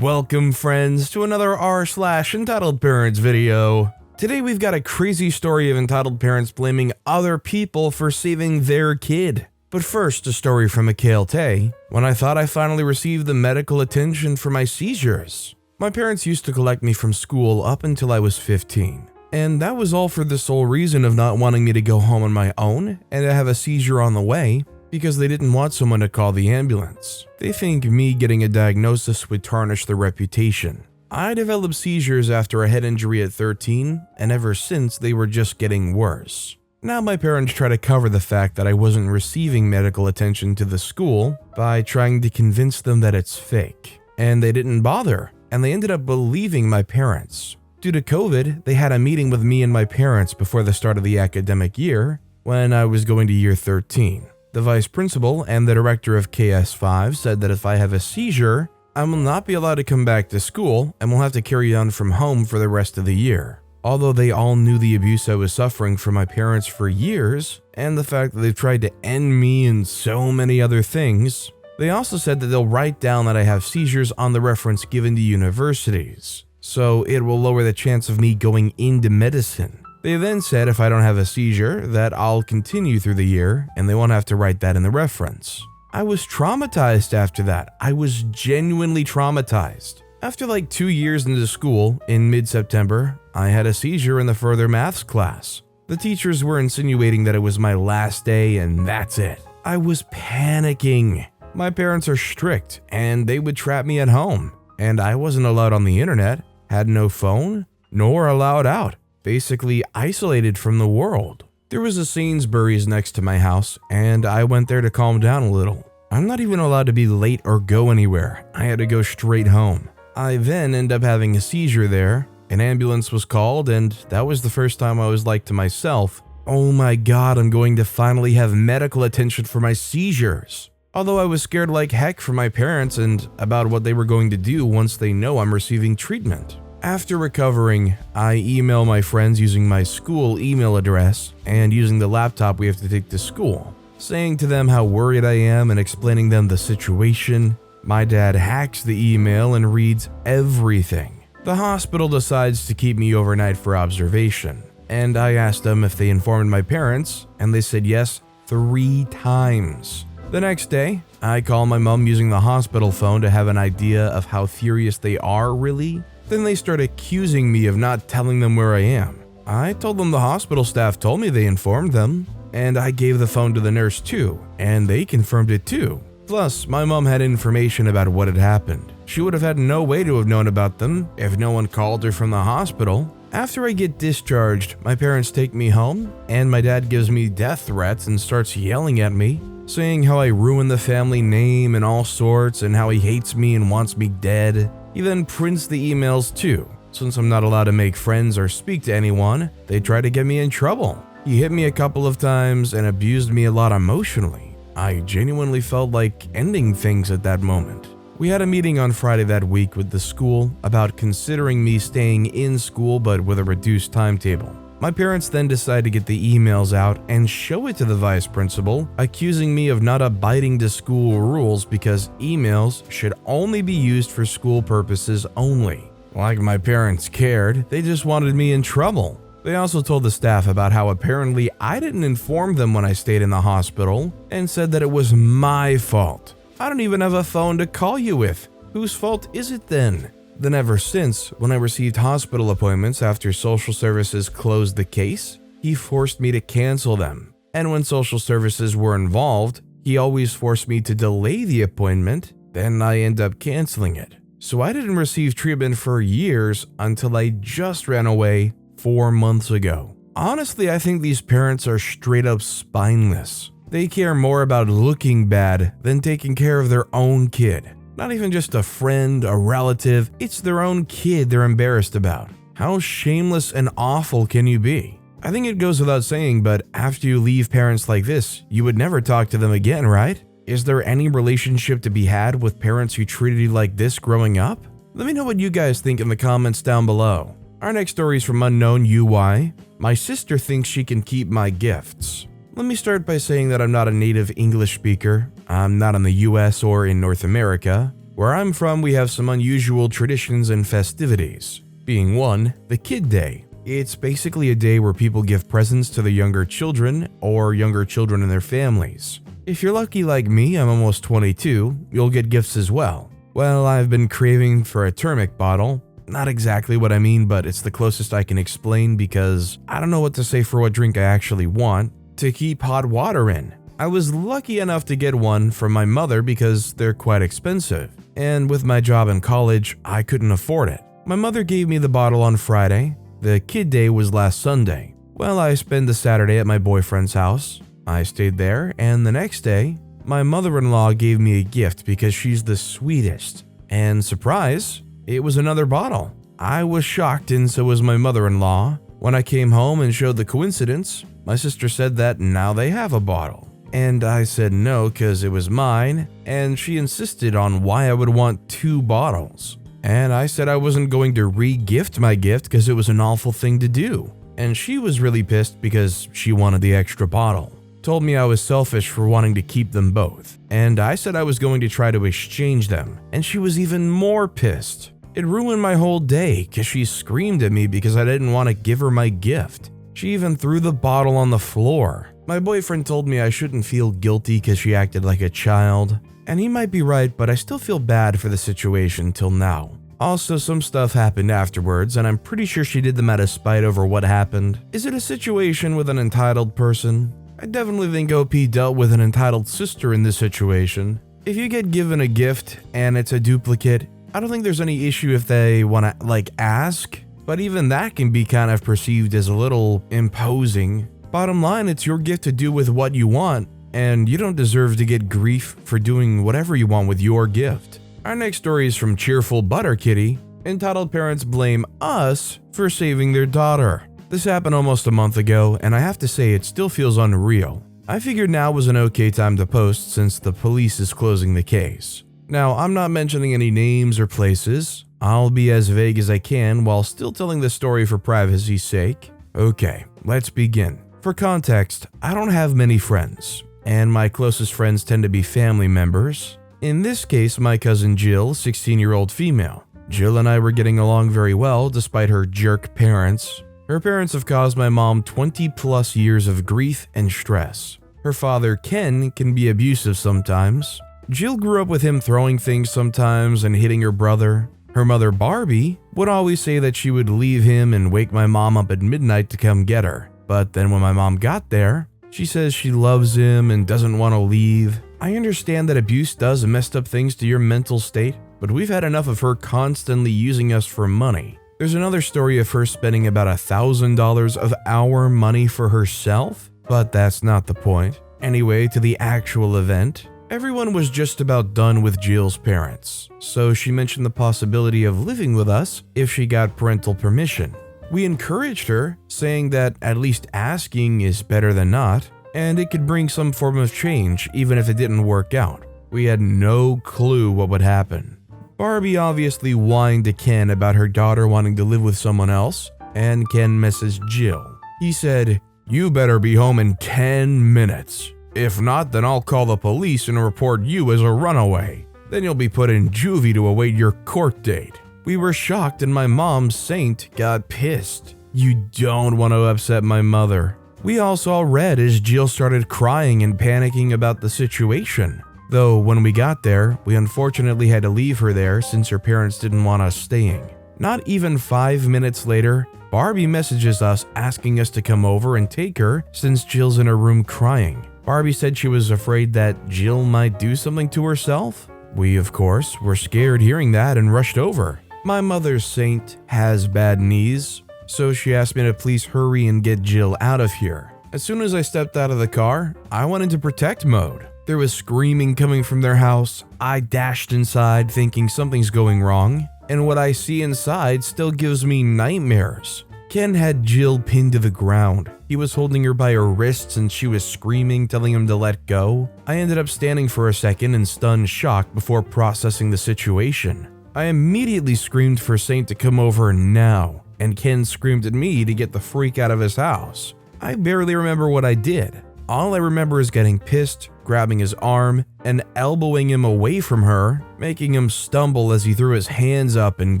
Welcome friends to another r/Entitled Parents video. Today we've got a crazy story of entitled parents blaming other people for saving their kid. But first, a story from Mikhail Tay, when I thought I finally received the medical attention for my seizures. My parents used to collect me from school up until I was 15. And that was all for the sole reason of not wanting me to go home on my own and to have a seizure on the way, because they didn't want someone to call the ambulance. They think me getting a diagnosis would tarnish their reputation. I developed seizures after a head injury at 13, and ever since they were just getting worse. Now my parents try to cover the fact that I wasn't receiving medical attention to the school by trying to convince them that it's fake. And they didn't bother, and they ended up believing my parents. Due to COVID, they had a meeting with me and my parents before the start of the academic year, when I was going to year 13. The vice principal and the director of KS5 said that if I have a seizure, I will not be allowed to come back to school and will have to carry on from home for the rest of the year. Although they all knew the abuse I was suffering from my parents for years, and the fact that they've tried to end me and so many other things, they also said that they'll write down that I have seizures on the reference given to universities, so it will lower the chance of me going into medicine. They then said if I don't have a seizure, that I'll continue through the year and they won't have to write that in the reference. I was traumatized after that. I was genuinely traumatized. After like 2 years into school, in mid-September, I had a seizure in the further maths class. The teachers were insinuating that it was my last day and that's it. I was panicking. My parents are strict and they would trap me at home. And I wasn't allowed on the internet, had no phone, nor allowed out. Basically isolated from the world. There was a Sainsbury's next to my house, and I went there to calm down a little. I'm not even allowed to be late or go anywhere. I had to go straight home. I then ended up having a seizure there. An ambulance was called, and that was the first time I was like to myself, oh my god, I'm going to finally have medical attention for my seizures. Although I was scared like heck for my parents and about what they were going to do once they know I'm receiving treatment. After recovering, I email my friends using my school email address and using the laptop we have to take to school, saying to them how worried I am and explaining them the situation. My dad hacks the email and reads everything. The hospital decides to keep me overnight for observation, and I asked them if they informed my parents, and they said yes 3 times. The next day, I call my mom using the hospital phone to have an idea of how furious they are really. Then they start accusing me of not telling them where I am. I told them the hospital staff told me they informed them, and I gave the phone to the nurse too, and they confirmed it too. Plus, my mom had information about what had happened. She would have had no way to have known about them if no one called her from the hospital. After I get discharged, my parents take me home, and my dad gives me death threats and starts yelling at me, saying how I ruined the family name and all sorts, and how he hates me and wants me dead. He then prints the emails too. Since I'm not allowed to make friends or speak to anyone, they try to get me in trouble. He hit me a couple of times and abused me a lot emotionally. I genuinely felt like ending things at that moment. We had a meeting on Friday that week with the school about considering me staying in school but with a reduced timetable. My parents then decide to get the emails out and show it to the vice principal, accusing me of not abiding to school rules because emails should only be used for school purposes only. Like my parents cared, they just wanted me in trouble. They also told the staff about how apparently I didn't inform them when I stayed in the hospital and said that it was my fault. I don't even have a phone to call you with. Whose fault is it then? Then ever since, when I received hospital appointments after social services closed the case, he forced me to cancel them. And when social services were involved, he always forced me to delay the appointment, then I end up canceling it. So I didn't receive treatment for years until I just ran away 4 months ago. Honestly, I think these parents are straight up spineless. They care more about looking bad than taking care of their own kid. Not even just a friend, a relative, it's their own kid they're embarrassed about. How shameless and awful can you be? I think it goes without saying, but after you leave parents like this, you would never talk to them again, right? Is there any relationship to be had with parents who treated you like this growing up? Let me know what you guys think in the comments down below. Our next story is from Unknown UI. My sister thinks she can keep my gifts. Let me start by saying that I'm not a native English speaker. I'm not in the US or in North America. Where I'm from, we have some unusual traditions and festivities. Being one, the Kid Day. It's basically a day where people give presents to the younger children or younger children and their families. If you're lucky like me, I'm almost 22, you'll get gifts as well. Well, I've been craving for a thermic bottle. Not exactly what I mean, but it's the closest I can explain because I don't know what to say for what drink I actually want to keep hot water in. I was lucky enough to get one from my mother because they're quite expensive. And with my job in college, I couldn't afford it. My mother gave me the bottle on Friday. The Kid Day was last Sunday. Well, I spent the Saturday at my boyfriend's house. I stayed there, and the next day, my mother-in-law gave me a gift because she's the sweetest. And surprise, it was another bottle. I was shocked, and so was my mother-in-law. When I came home and showed the coincidence, my sister said that now they have a bottle. And I said no because it was mine, and she insisted on why I would want 2 bottles. And I said I wasn't going to re-gift my gift because it was an awful thing to do. And she was really pissed because she wanted the extra bottle. Told me I was selfish for wanting to keep them both. And I said I was going to try to exchange them. And she was even more pissed. It ruined my whole day because she screamed at me because I didn't want to give her my gift. She even threw the bottle on the floor. My boyfriend told me I shouldn't feel guilty because she acted like a child. And he might be right, but I still feel bad for the situation till now. Also, some stuff happened afterwards, and I'm pretty sure she did them out of spite over what happened. Is it a situation with an entitled person? I definitely think OP dealt with an entitled sister in this situation. If you get given a gift and it's a duplicate, I don't think there's any issue if they want to, ask. But even that can be kind of perceived as a little imposing. Bottom line, it's your gift to do with what you want, and you don't deserve to get grief for doing whatever you want with your gift. Our next story is from Cheerful Butter Kitty. Entitled parents blame us for saving their daughter. This happened almost a month ago, and I have to say it still feels unreal. I figured now was an okay time to post since the police is closing the case. Now, I'm not mentioning any names or places. I'll be as vague as I can while still telling the story for privacy's sake. Okay, let's begin. For context, I don't have many friends, and my closest friends tend to be family members. In this case, my cousin Jill, 16-year-old female. Jill and I were getting along very well despite her jerk parents. Her parents have caused my mom 20+ years of grief and stress. Her father, Ken, can be abusive sometimes. Jill grew up with him throwing things sometimes and hitting her brother. Her mother, Barbie, would always say that she would leave him and wake my mom up at midnight to come get her. But then when my mom got there, she says she loves him and doesn't want to leave. I understand that abuse does mess up things to your mental state, but we've had enough of her constantly using us for money. There's another story of her spending about $1,000 of our money for herself, but that's not the point. Anyway, to the actual event. Everyone was just about done with Jill's parents, so she mentioned the possibility of living with us if she got parental permission. We encouraged her, saying that at least asking is better than not, and it could bring some form of change even if it didn't work out. We had no clue what would happen. Barbie obviously whined to Ken about her daughter wanting to live with someone else, and Ken messaged Jill. He said, "You better be home in 10 minutes. If not, then I'll call the police and report you as a runaway. Then you'll be put in juvie to await your court date." We were shocked and my mom, Saint, got pissed. You don't want to upset my mother. We all saw red as Jill started crying and panicking about the situation. Though when we got there, we unfortunately had to leave her there since her parents didn't want us staying. Not even 5 minutes later, Barbie messages us asking us to come over and take her since Jill's in her room crying. Barbie said she was afraid that Jill might do something to herself. We, of course, were scared hearing that and rushed over. My mother, Saint, has bad knees, so she asked me to please hurry and get Jill out of here. As soon as I stepped out of the car, I went into protect mode. There was screaming coming from their house. I dashed inside thinking something's going wrong, and what I see inside still gives me nightmares. Ken had Jill pinned to the ground. He was holding her by her wrists and she was screaming, telling him to let go. I ended up standing for a second in stunned shock before processing the situation. I immediately screamed for Saint to come over now, and Ken screamed at me to get the freak out of his house. I barely remember what I did. All I remember is getting pissed, grabbing his arm and elbowing him away from her, making him stumble as he threw his hands up and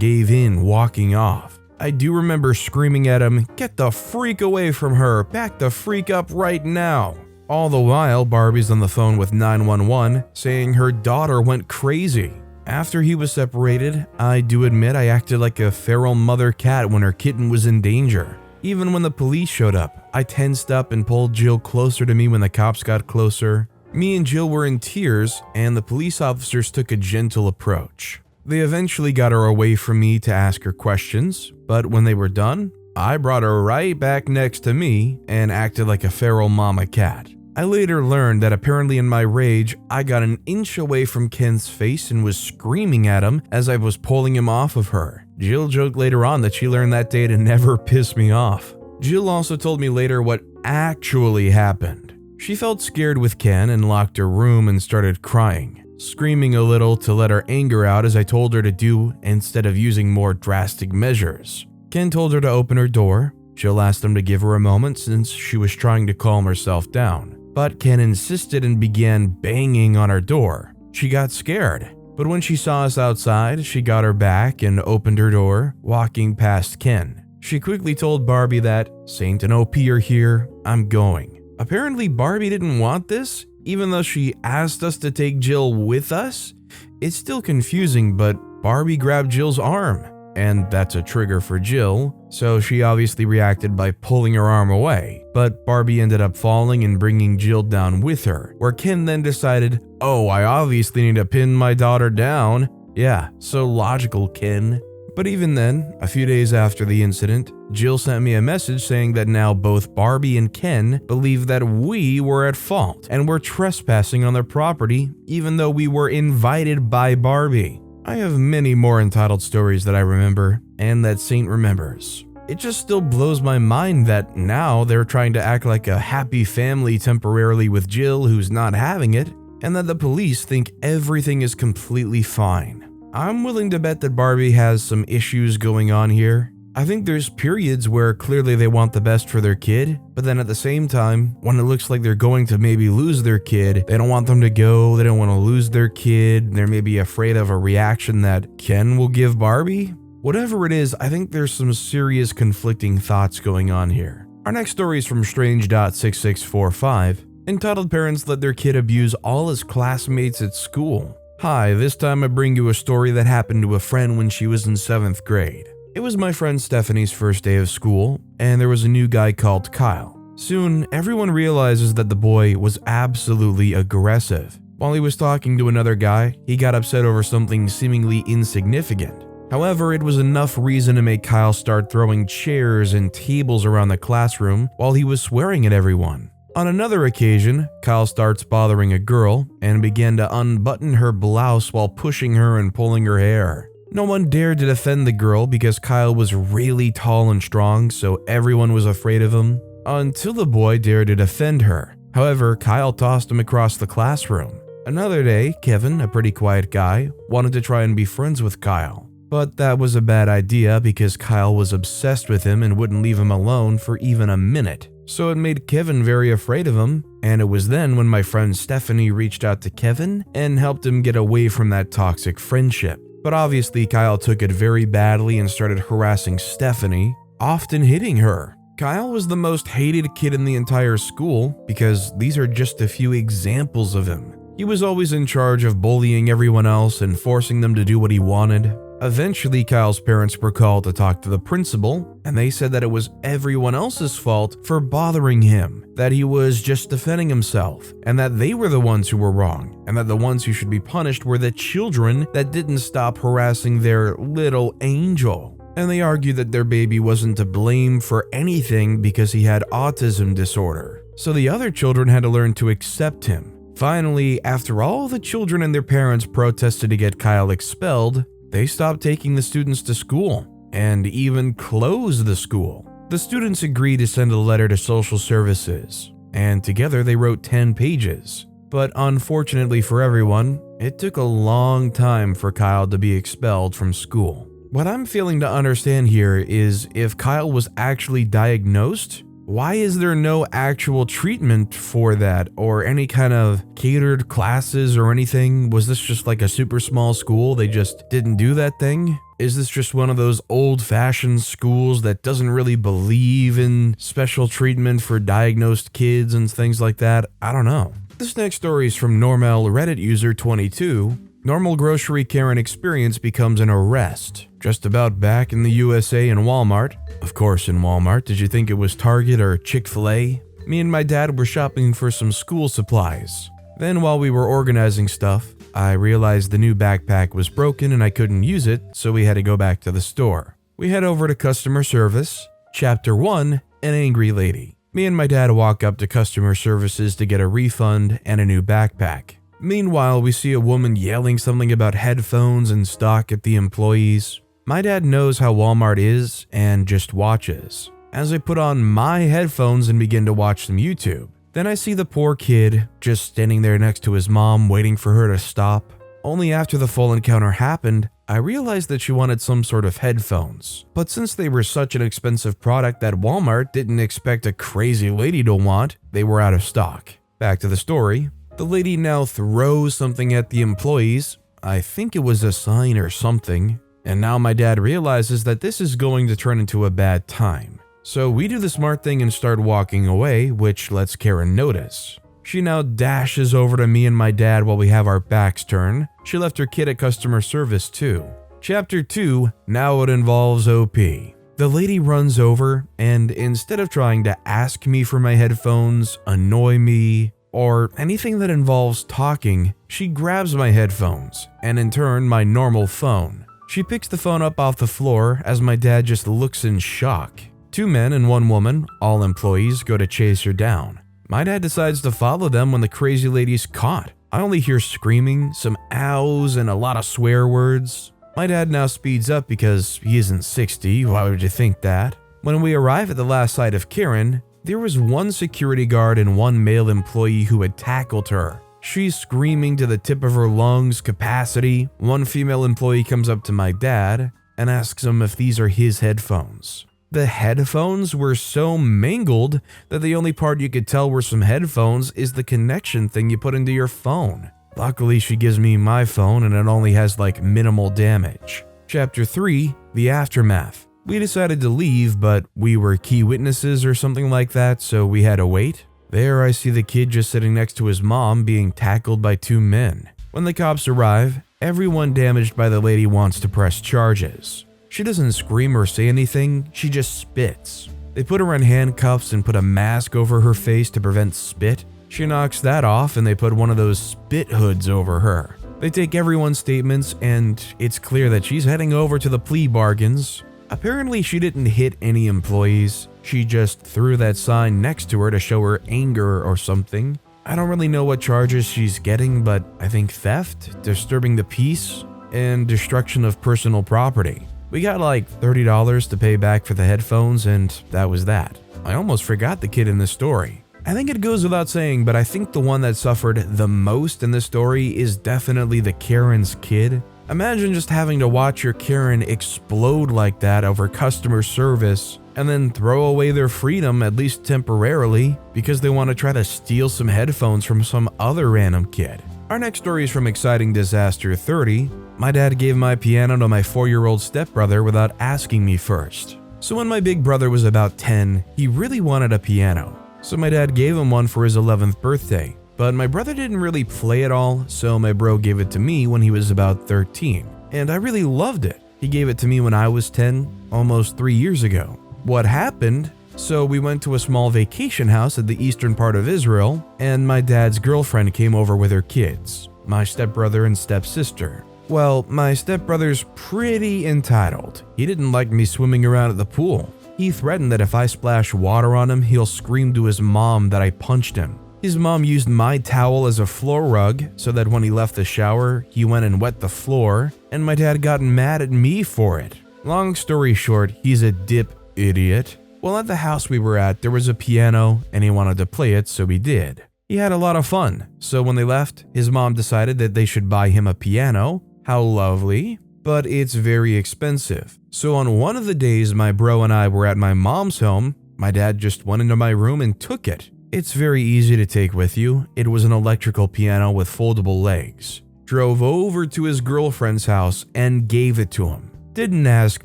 gave in, walking off. I do remember screaming at him, "Get the freak away from her, back the freak up right now." All the while, Barbie's on the phone with 911 saying her daughter went crazy. After he was separated, I do admit I acted like a feral mother cat when her kitten was in danger. Even when the police showed up, I tensed up and pulled Jill closer to me when the cops got closer. Me and Jill were in tears, and the police officers took a gentle approach. They eventually got her away from me to ask her questions, but when they were done, I brought her right back next to me and acted like a feral mama cat. I later learned that apparently in my rage, I got an inch away from Ken's face and was screaming at him as I was pulling him off of her. Jill joked later on that she learned that day to never piss me off. Jill also told me later what actually happened. She felt scared with Ken and locked her room and started crying, screaming a little to let her anger out as I told her to do instead of using more drastic measures. Ken told her to open her door. Jill asked him to give her a moment since she was trying to calm herself down. But Ken insisted and began banging on her door. She got scared, but when she saw us outside, she got her back and opened her door, walking past Ken. She quickly told Barbie that, "Saint and OP are here, I'm going." Apparently Barbie didn't want this, even though she asked us to take Jill with us. It's still confusing, but Barbie grabbed Jill's arm, and that's a trigger for Jill, so she obviously reacted by pulling her arm away. But Barbie ended up falling and bringing Jill down with her, where Ken then decided, "Oh, I obviously need to pin my daughter down." Yeah, so logical, Ken. But even then, a few days after the incident, Jill sent me a message saying that now both Barbie and Ken believe that we were at fault and were trespassing on their property, even though we were invited by Barbie. I have many more entitled stories that I remember and that Saint remembers. It just still blows my mind that now they're trying to act like a happy family temporarily with Jill who's not having it, and that the police think everything is completely fine. I'm willing to bet that Barbie has some issues going on here. I think there's periods where clearly they want the best for their kid, but then at the same time, when it looks like they're going to maybe lose their kid, they don't want them to go, they don't want to lose their kid, they're maybe afraid of a reaction that Ken will give Barbie. Whatever it is, I think there's some serious conflicting thoughts going on here. Our next story is from Strange.6645, entitled "Parents Let Their Kid Abuse All His Classmates at School." Hi, this time I bring you a story that happened to a friend when she was in 7th grade. It was my friend Stephanie's first day of school, and there was a new guy called Kyle. Soon, everyone realizes that the boy was absolutely aggressive. While he was talking to another guy, he got upset over something seemingly insignificant. However, it was enough reason to make Kyle start throwing chairs and tables around the classroom while he was swearing at everyone. On another occasion, Kyle starts bothering a girl and began to unbutton her blouse while pushing her and pulling her hair. No one dared to defend the girl because Kyle was really tall and strong, so everyone was afraid of him, until the boy dared to defend her. However, Kyle tossed him across the classroom. Another day, Kevin, a pretty quiet guy, wanted to try and be friends with Kyle. But that was a bad idea because Kyle was obsessed with him and wouldn't leave him alone for even a minute. So it made Kevin very afraid of him, and it was then when my friend Stephanie reached out to Kevin and helped him get away from that toxic friendship. But obviously Kyle took it very badly and started harassing Stephanie, often hitting her. Kyle was the most hated kid in the entire school because these are just a few examples of him. He was always in charge of bullying everyone else and forcing them to do what he wanted. Eventually, Kyle's parents were called to talk to the principal, and they said that it was everyone else's fault for bothering him, that he was just defending himself, and that they were the ones who were wrong, and that the ones who should be punished were the children that didn't stop harassing their little angel. And they argued that their baby wasn't to blame for anything because he had autism disorder, so the other children had to learn to accept him. Finally, after all the children and their parents protested to get Kyle expelled, they stopped taking the students to school and even closed the school. The students agreed to send a letter to social services, and together they wrote 10 pages. But unfortunately for everyone, it took a long time for Kyle to be expelled from school. What I'm failing to understand here is if Kyle was actually diagnosed why is there no actual treatment for that or any kind of catered classes or anything? Was this just like a super small school? They just didn't do that thing? Is this just one of those old-fashioned schools that doesn't really believe in special treatment for diagnosed kids and things like that? I don't know. This next story is from normal Reddit user 22. Normal grocery Karen experience becomes an arrest. Just about back in the USA in Walmart. Of course in Walmart, did you think it was Target or Chick-fil-A? Me and my dad were shopping for some school supplies. Then while we were organizing stuff, I realized the new backpack was broken and I couldn't use it, so we had to go back to the store. We head over to customer service. Chapter 1, an angry lady. Me and my dad walk up to customer services to get a refund and a new backpack. Meanwhile, we see a woman yelling something about headphones in stock at the employees. My dad knows how Walmart is and just watches. As I put on my headphones and begin to watch some YouTube, then I see the poor kid just standing there next to his mom waiting for her to stop. Only after the full encounter happened, I realized that she wanted some sort of headphones. But since they were such an expensive product that Walmart didn't expect a crazy lady to want, they were out of stock. Back to the story. The lady now throws something at the employees. I think it was a sign or something. And now my dad realizes that this is going to turn into a bad time. So we do the smart thing and start walking away, which lets Karen notice. She now dashes over to me and my dad while we have our backs turned. She left her kid at customer service too. Chapter 2, now it involves OP. The lady runs over and instead of trying to ask me for my headphones, annoy me, or anything that involves talking, she grabs my headphones and in turn my normal phone. She picks the phone up off the floor as my dad just looks in shock. 2 men and 1 woman, all employees, go to chase her down. My dad decides to follow them when the crazy lady's caught. I only hear screaming, some ows, and a lot of swear words. My dad now speeds up because he isn't 60, why would you think that? When we arrive at the last sight of Karen, there was 1 security guard and 1 male employee who had tackled her. She's screaming to the tip of her lungs capacity. 1 female employee comes up to my dad and asks him if these are his headphones. The headphones were so mangled that the only part you could tell were some headphones is the connection thing you put into your phone. Luckily, she gives me my phone and it only has like minimal damage. Chapter 3, the aftermath. We decided to leave, but we were key witnesses or something like that, so we had to wait. There I see the kid just sitting next to his mom being tackled by 2 men. When the cops arrive, everyone damaged by the lady wants to press charges. She doesn't scream or say anything, she just spits. They put her in handcuffs and put a mask over her face to prevent spit. She knocks that off and they put one of those spit hoods over her. They take everyone's statements and it's clear that she's heading over to the plea bargains. Apparently she didn't hit any employees, she just threw that sign next to her to show her anger or something. I don't really know what charges she's getting, but I think theft, disturbing the peace, and destruction of personal property. We got like $30 to pay back for the headphones and that was that. I almost forgot the kid in this story. I think it goes without saying, but I think the one that suffered the most in this story is definitely the Karen's kid. Imagine just having to watch your Karen explode like that over customer service and then throw away their freedom, at least temporarily, because they want to try to steal some headphones from some other random kid. Our next story is from Exciting Disaster 30. My dad gave my piano to my 4-year-old stepbrother without asking me first. So when my big brother was about 10, he really wanted a piano. So my dad gave him one for his 11th birthday. But my brother didn't really play at all, so my bro gave it to me when he was about 13. And I really loved it. He gave it to me when I was 10, almost 3 years ago. What happened? So we went to a small vacation house at the eastern part of Israel, and my dad's girlfriend came over with her kids, my stepbrother and stepsister. Well, my stepbrother's pretty entitled. He didn't like me swimming around at the pool. He threatened that if I splash water on him, he'll scream to his mom that I punched him. His mom used my towel as a floor rug so that when he left the shower, he went and wet the floor, and my dad got mad at me for it. Long story short, he's a dip idiot. Well, at the house we were at, there was a piano, and he wanted to play it, so he did. He had a lot of fun, so when they left, his mom decided that they should buy him a piano. How lovely. But it's very expensive. So on one of the days my bro and I were at my mom's home, My dad just went into my room and took it. It's very easy to take with you. It was an electrical piano with foldable legs. Drove over to his girlfriend's house and gave it to him. Didn't ask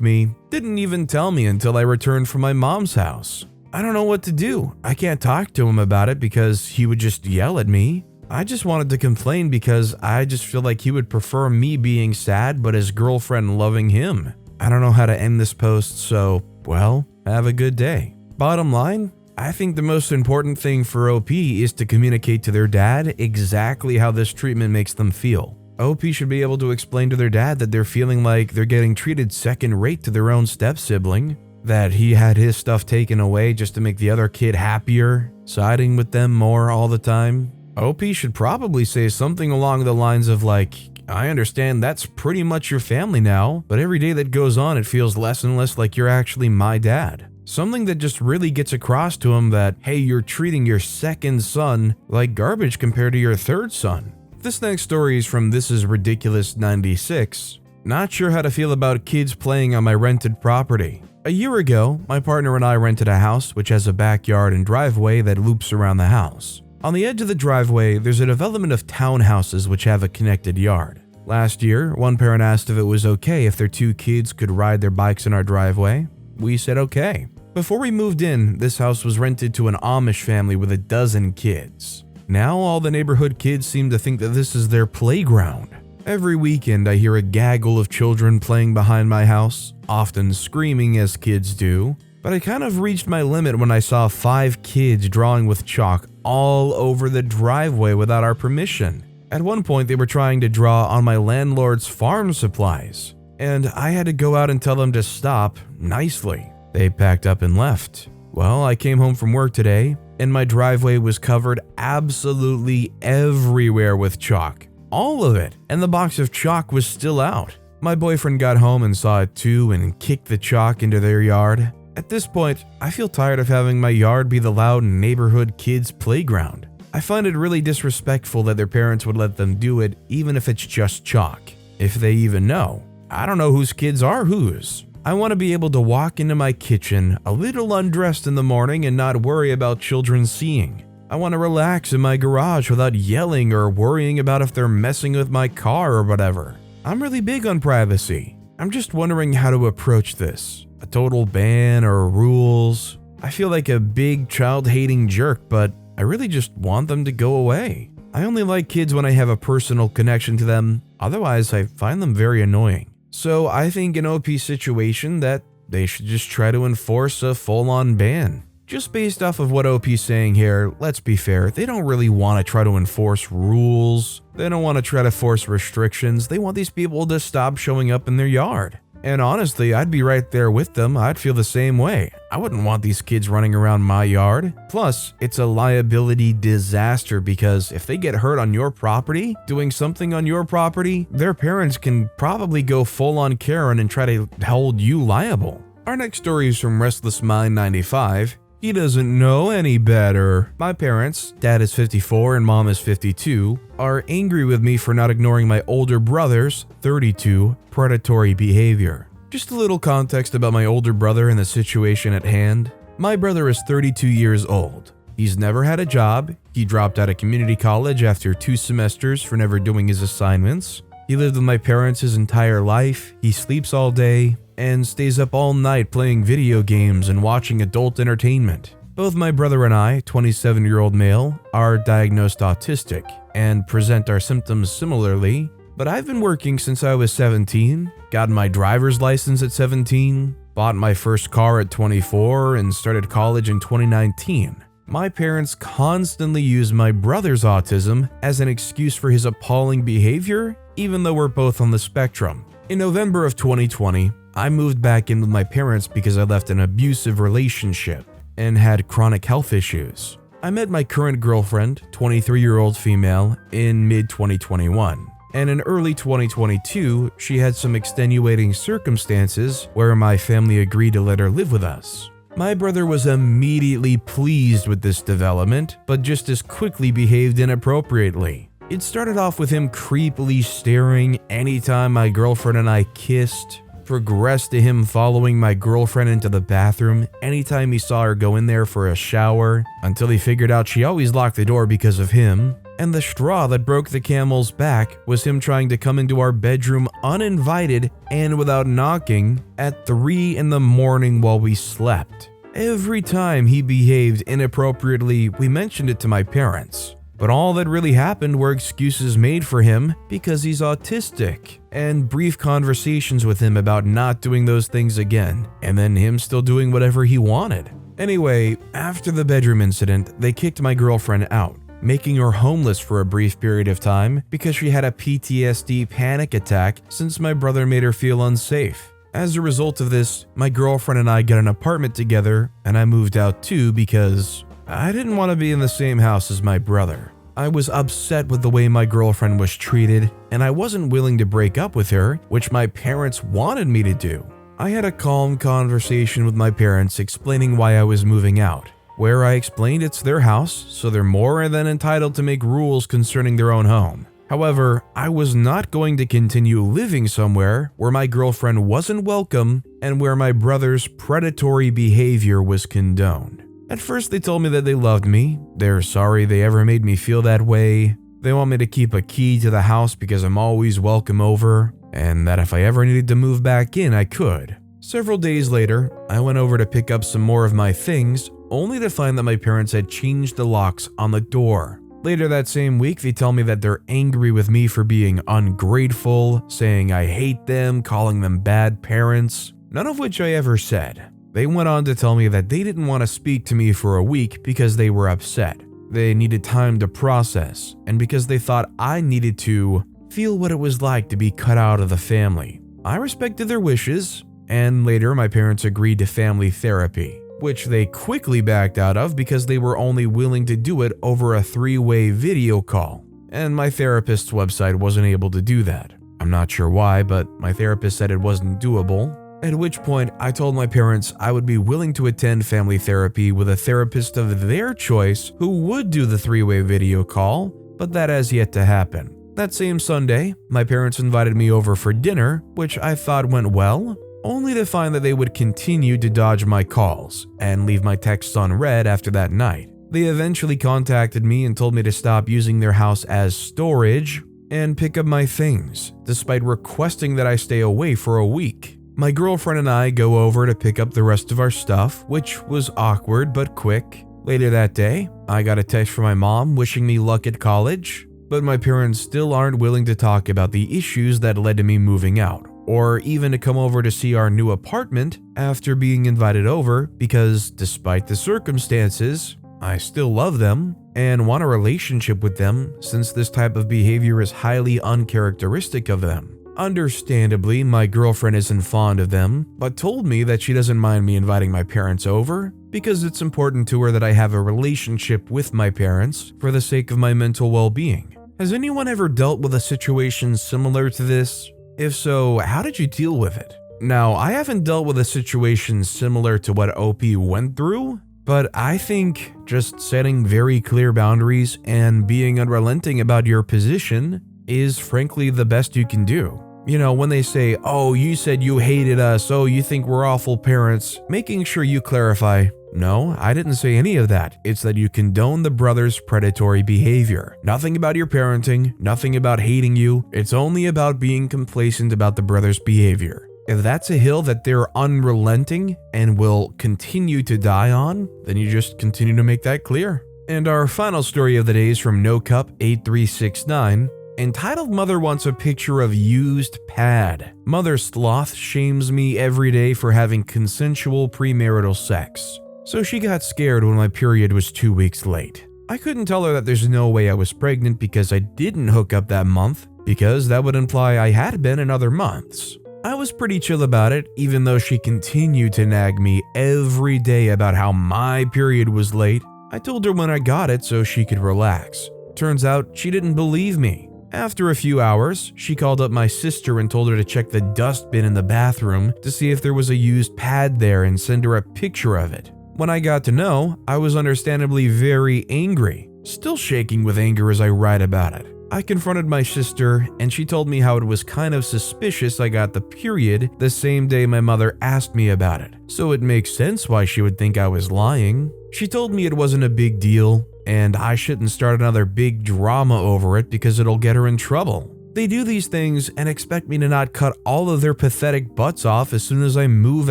me, didn't even tell me until I returned from my mom's house. I don't know what to do. I can't talk to him about it because he would just yell at me. I just wanted to complain because I just feel like he would prefer me being sad but his girlfriend loving him. I don't know how to end this post, so, well, have a good day. Bottom line, I think the most important thing for OP is to communicate to their dad exactly how this treatment makes them feel. OP should be able to explain to their dad that they're feeling like they're getting treated second rate to their own step-sibling, that he had his stuff taken away just to make the other kid happier, siding with them more all the time. OP should probably say something along the lines of like, I understand that's pretty much your family now, but every day that goes on it feels less and less like you're actually my dad. Something that just really gets across to him that, hey, you're treating your second son like garbage compared to your third son. This next story is from This Is Ridiculous 96. Not sure how to feel about kids playing on my rented property. A year ago, my partner and I rented a house which has a backyard and driveway that loops around the house. On the edge of the driveway, there's a development of townhouses which have a connected yard. Last year, one parent asked if it was okay if their two kids could ride their bikes in our driveway. We said okay. Before we moved in, this house was rented to an Amish family with a dozen kids. Now all the neighborhood kids seem to think that this is their playground. Every weekend I hear a gaggle of children playing behind my house, often screaming as kids do. But I kind of reached my limit when I saw 5 kids drawing with chalk all over the driveway without our permission. At one point, they were trying to draw on my landlord's farm supplies, and I had to go out and tell them to stop nicely. They packed up and left. Well, I came home from work today, and my driveway was covered absolutely everywhere with chalk. All of it, and the box of chalk was still out. My boyfriend got home and saw it too and kicked the chalk into their yard. At this point, I feel tired of having my yard be the loud neighborhood kids' playground. I find it really disrespectful that their parents would let them do it even if it's just chalk. If they even know. I don't know whose kids are whose. I want to be able to walk into my kitchen a little undressed in the morning and not worry about children seeing. I want to relax in my garage without yelling or worrying about if they're messing with my car or whatever. I'm really big on privacy. I'm just wondering how to approach this. A total ban or rules? I feel like a big child-hating jerk, but I really just want them to go away. I only like kids when I have a personal connection to them, otherwise I find them very annoying. So I think in OP's situation that they should just try to enforce a full-on ban. Just based off of what OP's saying here, let's be fair, they don't really want to try to enforce rules. They don't want to try to force restrictions. They want these people to stop showing up in their yard. And honestly, I'd be right there with them. I'd feel the same way. I wouldn't want these kids running around my yard. Plus, it's a liability disaster because if they get hurt on your property, doing something on your property, their parents can probably go full on Karen and try to hold you liable. Our next story is from Restless Mind 95. He doesn't know any better. My parents, dad is 54 and mom is 52, are angry with me for not ignoring my older brother's, 32, predatory behavior. Just a little context about my older brother and the situation at hand. My brother is 32 years old. He's never had a job. He dropped out of community college after 2 semesters for never doing his assignments. He lived with my parents his entire life. He sleeps all day and stays up all night playing video games and watching adult entertainment. Both my brother and I, 27-year-old male, are diagnosed autistic and present our symptoms similarly, but I've been working since I was 17, got my driver's license at 17, bought my first car at 24, and started college in 2019. My parents constantly use my brother's autism as an excuse for his appalling behavior, even though we're both on the spectrum. In November of 2020, I moved back in with my parents because I left an abusive relationship and had chronic health issues. I met my current girlfriend, 23-year-old female, in mid-2021. And in early 2022, she had some extenuating circumstances where my family agreed to let her live with us. My brother was immediately pleased with this development, but just as quickly behaved inappropriately. It started off with him creepily staring anytime my girlfriend and I kissed. progressed to him following my girlfriend into the bathroom anytime he saw her go in there for a shower, until he figured out she always locked the door because of him. And the straw that broke the camel's back was him trying to come into our bedroom uninvited and without knocking at 3 in the morning while we slept. Every time he behaved inappropriately, we mentioned it to my parents. But all that really happened were excuses made for him because he's autistic, and brief conversations with him about not doing those things again, and then him still doing whatever he wanted. Anyway, after the bedroom incident, they kicked my girlfriend out, making her homeless for a brief period of time because she had a PTSD panic attack since my brother made her feel unsafe. As a result of this, my girlfriend and I got an apartment together, and I moved out too because I didn't want to be in the same house as my brother. I was upset with the way my girlfriend was treated, and I wasn't willing to break up with her, which my parents wanted me to do. I had a calm conversation with my parents explaining why I was moving out, where I explained it's their house, so they're more than entitled to make rules concerning their own home. However, I was not going to continue living somewhere where my girlfriend wasn't welcome and where my brother's predatory behavior was condoned. At first, they told me that they loved me, they're sorry they ever made me feel that way, they want me to keep a key to the house because I'm always welcome over, and that if I ever needed to move back in, I could. Several days later, I went over to pick up some more of my things, only to find that my parents had changed the locks on the door. Later that same week, they tell me that they're angry with me for being ungrateful, saying I hate them, calling them bad parents, none of which I ever said. They went on to tell me that they didn't want to speak to me for a week because they were upset. They needed time to process, and because they thought I needed to feel what it was like to be cut out of the family. I respected their wishes, and later my parents agreed to family therapy, which they quickly backed out of because they were only willing to do it over a 3-way video call, and my therapist's website wasn't able to do that. I'm not sure why, but my therapist said it wasn't doable. At which point, I told my parents I would be willing to attend family therapy with a therapist of their choice who would do the 3-way video call, but that has yet to happen. That same Sunday, my parents invited me over for dinner, which I thought went well, only to find that they would continue to dodge my calls and leave my texts on read after that night. They eventually contacted me and told me to stop using their house as storage and pick up my things, despite requesting that I stay away for a week. My girlfriend and I go over to pick up the rest of our stuff, which was awkward but quick. Later that day, I got a text from my mom wishing me luck at college, but my parents still aren't willing to talk about the issues that led to me moving out, or even to come over to see our new apartment after being invited over because, despite the circumstances, I still love them and want a relationship with them since this type of behavior is highly uncharacteristic of them. Understandably, my girlfriend isn't fond of them, but told me that she doesn't mind me inviting my parents over because it's important to her that I have a relationship with my parents for the sake of my mental well-being. Has anyone ever dealt with a situation similar to this? If so, how did you deal with it? Now, I haven't dealt with a situation similar to what OP went through, but I think just setting very clear boundaries and being unrelenting about your position is frankly the best you can do. You know, when they say, oh, you said you hated us, oh, you think we're awful parents, making sure you clarify, no, I didn't say any of that. It's that you condone the brother's predatory behavior. Nothing about your parenting, nothing about hating you. It's only about being complacent about the brother's behavior. If that's a hill that they're unrelenting and will continue to die on, then you just continue to make that clear. And our final story of the day is from NoCup8369. Entitled Mother Wants a Picture of Used Pad. Mother Sloth shames me every day for having consensual premarital sex. So she got scared when my period was 2 weeks late. I couldn't tell her that there's no way I was pregnant because I didn't hook up that month, because that would imply I had been in other months. I was pretty chill about it, even though she continued to nag me every day about how my period was late. I told her when I got it so she could relax. Turns out she didn't believe me. After a few hours, she called up my sister and told her to check the dustbin in the bathroom to see if there was a used pad there and send her a picture of it. When I got to know, I was understandably very angry, still shaking with anger as I write about it. I confronted my sister, and she told me how it was kind of suspicious I got the period the same day my mother asked me about it, so it makes sense why she would think I was lying. She told me it wasn't a big deal, and I shouldn't start another big drama over it because it'll get her in trouble. They do these things and expect me to not cut all of their pathetic butts off as soon as I move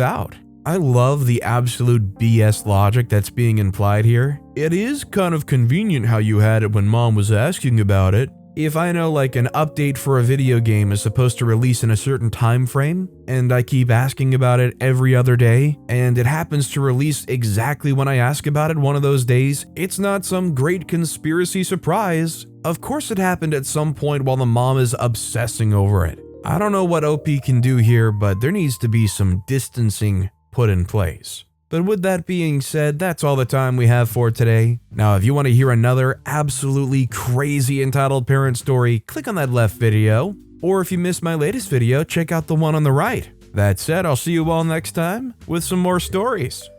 out. I love the absolute BS logic that's being implied here. It is kind of convenient how you had it when mom was asking about it. If I know like an update for a video game is supposed to release in a certain time frame, and I keep asking about it every other day, and it happens to release exactly when I ask about it one of those days, it's not some great conspiracy surprise. Of course it happened at some point while the mom is obsessing over it. I don't know what OP can do here, but there needs to be some distancing put in place. But with that being said, that's all the time we have for today. Now, if you want to hear another absolutely crazy entitled parent story, click on that left video. Or if you missed my latest video, check out the one on the right. That said, I'll see you all next time with some more stories.